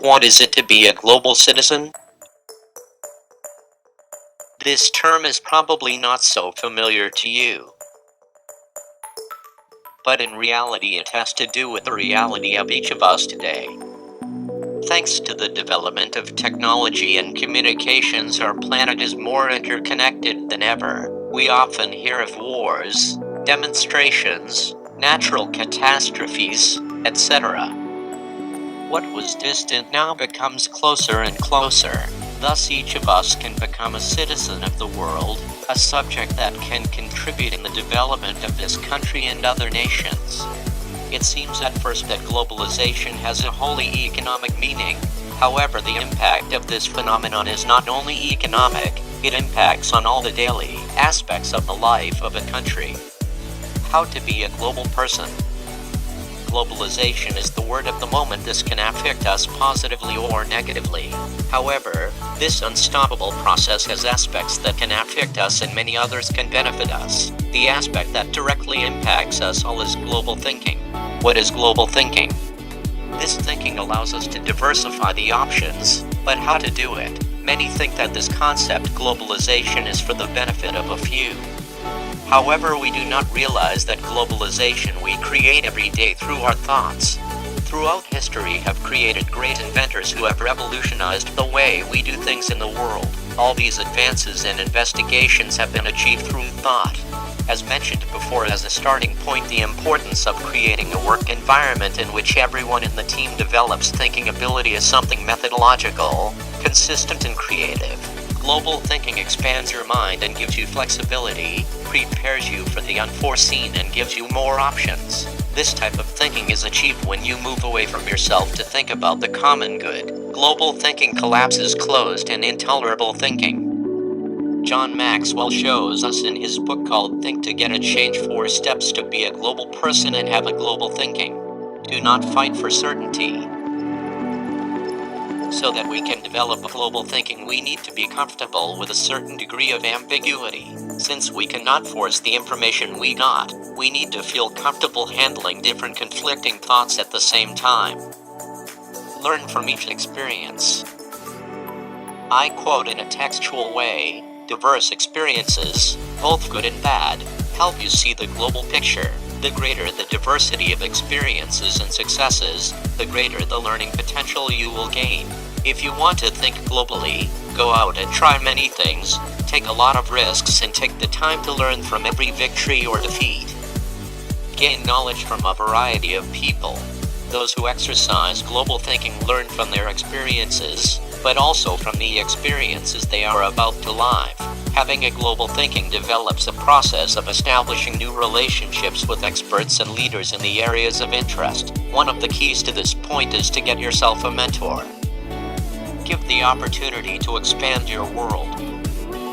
What is it to be a global citizen? This term is probably not so familiar to you. But in reality it has to do with the reality of each of us today. Thanks to the development of technology and communications, our planet is more interconnected than ever. We often hear of wars, demonstrations, natural catastrophes, etc. What was distant now becomes closer and closer. Thus each of us can become a citizen of the world, a subject that can contribute in the development of this country and other nations. It seems at first that globalization has a wholly economic meaning. However, the impact of this phenomenon is not only economic, it impacts on all the daily aspects of the life of a country. How to be a global person. Globalization is the word of the moment. This can affect us positively or negatively. However, this unstoppable process has aspects that can affect us and many others can benefit us. The aspect that directly impacts us all is global thinking. What is global thinking? This thinking allows us to diversify the options, but how to do it? Many think that this concept, globalization, is for the benefit of a few. However, we do not realize that globalization we create every day through our thoughts. Throughout history have created great inventors who have revolutionized the way we do things in the world. All these advances and investigations have been achieved through thought. As mentioned before, as a starting point, the importance of creating a work environment in which everyone in the team develops thinking ability is something methodological, consistent and creative. Global thinking expands your mind and gives you flexibility, prepares you for the unforeseen and gives you more options. This type of thinking is achieved when you move away from yourself to think about the common good. Global thinking collapses closed and intolerable thinking. John Maxwell shows us in his book called Think to Get a Change 4 Steps to be a Global Person and Have a Global Thinking. Do not fight for certainty. So that we can develop a global thinking, we need to be comfortable with a certain degree of ambiguity. Since we cannot force the information we got, we need to feel comfortable handling different conflicting thoughts at the same time. Learn from each experience. I quote in a textual way, diverse experiences, both good and bad, help you see the global picture. The greater the diversity of experiences and successes, the greater the learning potential you will gain. If you want to think globally, go out and try many things, take a lot of risks and take the time to learn from every victory or defeat. Gain knowledge from a variety of people. Those who exercise global thinking learn from their experiences, but also from the experiences they are about to live. Having a global thinking develops a process of establishing new relationships with experts and leaders in the areas of interest. One of the keys to this point is to get yourself a mentor. Give the opportunity to expand your world.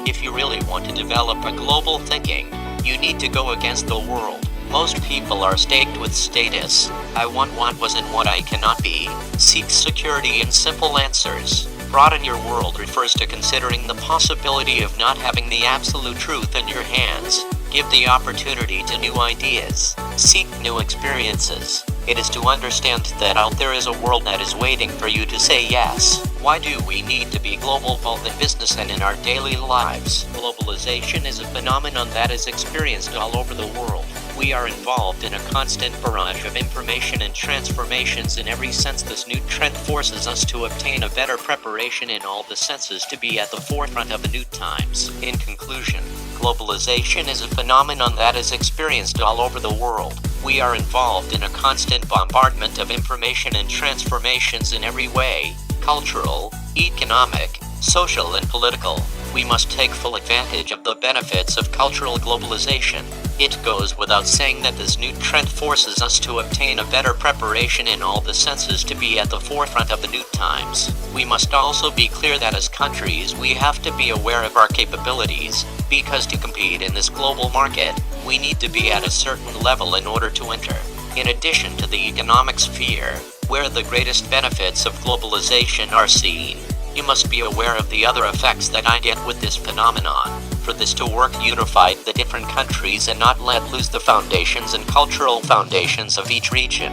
If you really want to develop a global thinking, you need to go against the world. Most people are staked with status. I want what was and what I cannot be. Seek security in simple answers. Broaden your world refers to considering the possibility of not having the absolute truth in your hands. Give the opportunity to new ideas. Seek new experiences. It is to understand that out there is a world that is waiting for you to say yes. Why do we need to be global both in business and in our daily lives? Globalization is a phenomenon that is experienced all over the world. We are involved in a constant barrage of information and transformations in every sense. This new trend forces us to obtain a better preparation in all the senses to be at the forefront of the new times. In conclusion, globalization is a phenomenon that is experienced all over the world. We are involved in a constant bombardment of information and transformations in every way: cultural, economic, social and political. We must take full advantage of the benefits of cultural globalization. It goes without saying that this new trend forces us to obtain a better preparation in all the senses to be at the forefront of the new times. We must also be clear that as countries we have to be aware of our capabilities, because to compete in this global market, we need to be at a certain level in order to enter. In addition to the economic sphere, where the greatest benefits of globalization are seen, you must be aware of the other effects that I get with this phenomenon. For this to work, unify the different countries and not let lose the foundations and cultural foundations of each region.